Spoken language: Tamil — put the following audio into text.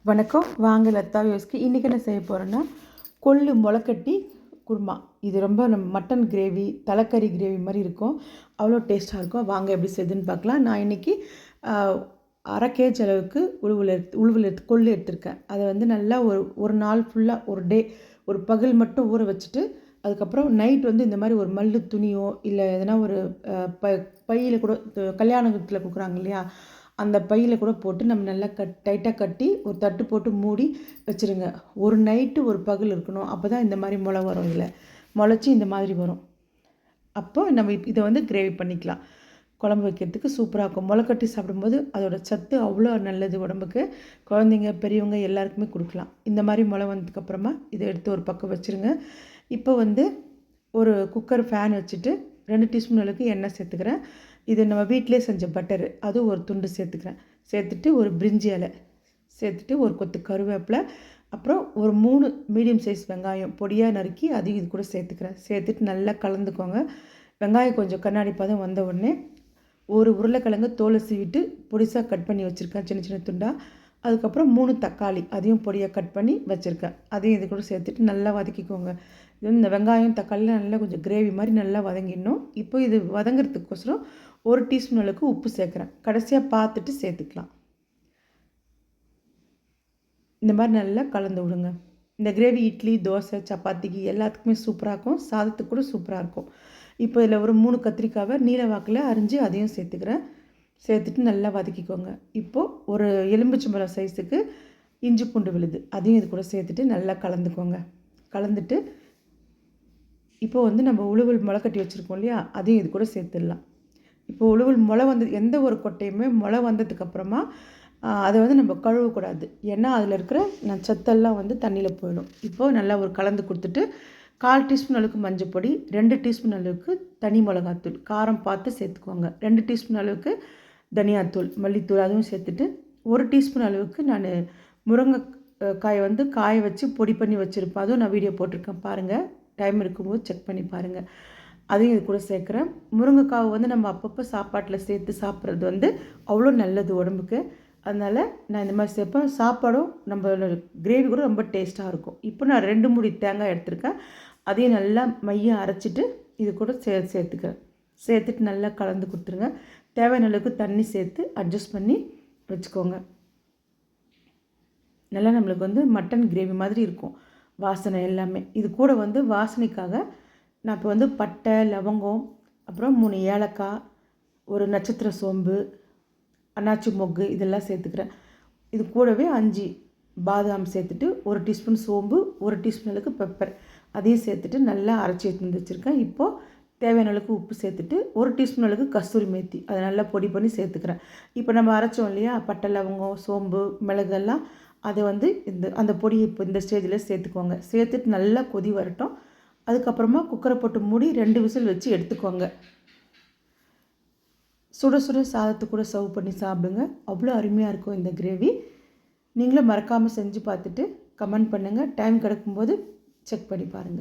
வணக்கம். வாங்க லதா வியூஸ்க்கு இன்றைக்கி என்ன செய்ய போகிறேன்னா கொள்ளு முளைக்கட்டி குருமா. இது ரொம்ப நம்ம மட்டன் கிரேவி தலைக்கறி கிரேவி மாதிரி இருக்கும். அவ்வளோ டேஸ்ட்டாக இருக்கும். வாங்க எப்படி செய்யுதுன்னு பார்க்கலாம். நான் இன்றைக்கி 1/2 கேஜி அளவுக்கு உழுவில் கொள்ளு எடுத்திருக்கேன். அதை வந்து நல்லா ஒரு நாள் ஃபுல்லாக ஒரு பகல் மட்டும் ஊற வச்சுட்டு அதுக்கப்புறம் நைட் வந்து இந்த மாதிரி ஒரு மல்லு துணியோ இல்லை எதனா ஒரு பையில் கூட கல்யாணத்தில் கொடுக்குறாங்க இல்லையா, அந்த பையில் கூட போட்டு நம்ம நல்லா டைட்டாக கட்டி ஒரு தட்டு போட்டு மூடி வச்சுருங்க. ஒரு நைட்டு ஒரு பகல் இருக்கணும். அப்போ தான் இந்த மாதிரி முளை வரும். இதில் முளைச்சி இந்த மாதிரி வரும். அப்போ நம்ம இதை வந்து கிரேவி பண்ணிக்கலாம். குழம்பு வைக்கிறதுக்கு சூப்பராக இருக்கும். முளைக்கட்டி சாப்பிடும்போது அதோட சத்து அவ்வளோ நல்லது உடம்புக்கு. குழந்தைங்க பெரியவங்க எல்லாருக்குமே கொடுக்கலாம். இந்த மாதிரி முளை வந்ததுக்கப்புறமா இதை எடுத்து ஒரு பக்கம் வச்சுருங்க. இப்போ வந்து ஒரு குக்கர் ஃபேன் வச்சுட்டு 2 டீஸ்பூன் அளவுக்கு எண்ணெய் சேர்த்துக்கிறேன். இது நம்ம வீட்டிலே செஞ்ச பட்டரு, அது ஒரு துண்டு சேர்த்துக்கிறேன். சேர்த்துட்டு ஒரு பிரிஞ்சி இலை சேர்த்துட்டு ஒரு கொத்து கருவேப்பிலை, அப்புறம் ஒரு 3 மீடியம் சைஸ் வெங்காயம் பொடியாக நறுக்கி அதையும் இது கூட சேர்த்துக்கிறேன். சேர்த்துட்டு நல்லா கலந்துக்கோங்க. வெங்காயம் கொஞ்சம் கண்ணாடி பதம் வந்த உடனே ஒரு உருளைக்கிழங்கு தோலை சீவிட்டு பொடிசாக கட் பண்ணி வச்சுருக்கேன் சின்ன சின்ன துண்டாக. அதுக்கப்புறம் 3 தக்காளி அதையும் பொடியாக கட் பண்ணி வச்சுருக்கேன். அதையும் இது கூட சேர்த்துட்டு நல்லா வதக்கிக்கோங்க. இந்த வெங்காயம் தக்காளிலாம் நல்லா கொஞ்சம் கிரேவி மாதிரி நல்லா வதங்கிடணும். இப்போ இது வதங்கிறதுக்கோசரம் 1 டீஸ்பூன் அளவுக்கு உப்பு சேர்க்குறேன். கடைசியாக பார்த்துட்டு சேர்த்துக்கலாம். இந்த மாதிரி நல்லா கலந்து விடுங்க. இந்த கிரேவி இட்லி, தோசை, சப்பாத்திக்கு எல்லாத்துக்குமே சூப்பராக இருக்கும். சாதத்துக்கு கூட சூப்பராக இருக்கும். இப்போ இதில் ஒரு 3 கத்திரிக்காவை நீல வாக்கில் அரிஞ்சு அதையும் சேர்த்துக்கிறேன். சேர்த்துட்டு நல்லா வதக்கிக்கோங்க. இப்போது ஒரு எலும்பிச்சம்பழம் சைஸுக்கு இஞ்சி பூண்டு விழுது அதையும் இது கூட சேர்த்துட்டு நல்லா கலந்துக்கோங்க. கலந்துட்டு இப்போ வந்து நம்ம உழுவல் முளைக்கட்டி வச்சுருக்கோம் இல்லையா, அதையும் இது கூட சேர்த்துடலாம். இப்போ உழுவல் முளை வந்து எந்த ஒரு கொட்டையுமே முளை வந்ததுக்கப்புறமா அதை வந்து நம்ம கழுவக்கூடாது. ஏன்னா அதில் இருக்கிற சத்தெல்லாம் வந்து தண்ணியில் போயிடும். இப்போது நல்லா ஒரு கலந்து கொடுத்துட்டு 1/4 டீஸ்பூன் அளவுக்கு மஞ்சள் பொடி, 2 டீஸ்பூன் அளவுக்கு தனி மிளகாத்தூள் காரம் பார்த்து சேர்த்துக்கோங்க. 2 டீஸ்பூன் அளவுக்கு தனியாத்தூள் மல்லித்தூள் அதுவும் சேர்த்துட்டு 1 டீஸ்பூன் அளவுக்கு நான் முருங்கைக்காயை வந்து காய வச்சு பொடி பண்ணி வச்சுருப்பேன். அதுவும் நான் வீடியோ போட்டிருக்கேன் பாருங்கள். டைம் இருக்கும்போது செக் பண்ணி பாருங்கள். அதையும் இது கூட சேர்க்குறேன். முருங்கைக்காவை வந்து நம்ம அப்பப்போ சாப்பாட்டில் சேர்த்து சாப்பிட்றது வந்து அவ்வளோ நல்லது உடம்புக்கு. அதனால் நான் இந்த மாதிரி சேர்ப்பேன். சாப்பாடும் நம்மளோட கிரேவி கூட ரொம்ப டேஸ்ட்டாக இருக்கும். இப்போ நான் 2 மூடி தேங்காய் எடுத்திருக்கேன். அதையும் நல்லா மையம் அரைச்சிட்டு இது கூட சேர்த்துக்கிறேன். சேர்த்துட்டு நல்லா கலந்து கொடுத்துருங்க. தேவையான அளவுக்கு தண்ணி சேர்த்து அட்ஜஸ்ட் பண்ணி வச்சுக்கோங்க. நல்லா நம்மளுக்கு வந்து மட்டன் கிரேவி மாதிரி இருக்கும். வாசனை எல்லாமே இது கூட வந்து வாசனைக்காக நான் இப்போ வந்து பட்டை, லவங்கம், அப்புறம் 3 ஏலக்காய், ஒரு நட்சத்திர சோம்பு, அன்னாச்சி மொக்கு இதெல்லாம் சேர்த்துக்கிறேன். இது கூடவே 5 பாதாம் சேர்த்துட்டு 1 டீஸ்பூன் சோம்பு, 1 டீஸ்பூன் அளவுக்கு பெப்பர் அதையும் சேர்த்துட்டு நல்லா அரைச்சி எடுத்து வச்சுருக்கேன். இப்போது தேவையான அளவுக்கு உப்பு சேர்த்துட்டு 1 டீஸ்பூன் அளவுக்கு கஸ்தூரி மேத்தி அதை நல்லா பொடி பண்ணி சேர்த்துக்கிறேன். இப்போ நம்ம அரைச்சோம் இல்லையா பட்டை, லவங்கம், சோம்பு, மிளகெல்லாம் அதை வந்து அந்த பொடி இப்போ இந்த ஸ்டேஜில் சேர்த்துக்கோங்க. சேர்த்துட்டு நல்லா கொதி வரட்டும். அதுக்கப்புறமா குக்கரை போட்டு மூடி 2 விசில் வச்சு எடுத்துக்கோங்க. சுட சுட சாதத்து கூட சர்வ் பண்ணி சாப்பிடுங்க. அவ்வளோ அருமையாக இருக்கும் இந்த கிரேவி. நீங்களும் மறக்காமல் செஞ்சு பார்த்துட்டு கமெண்ட் பண்ணுங்கள். டைம் கிடைக்கும்போது செக் பண்ணி பாருங்கள்.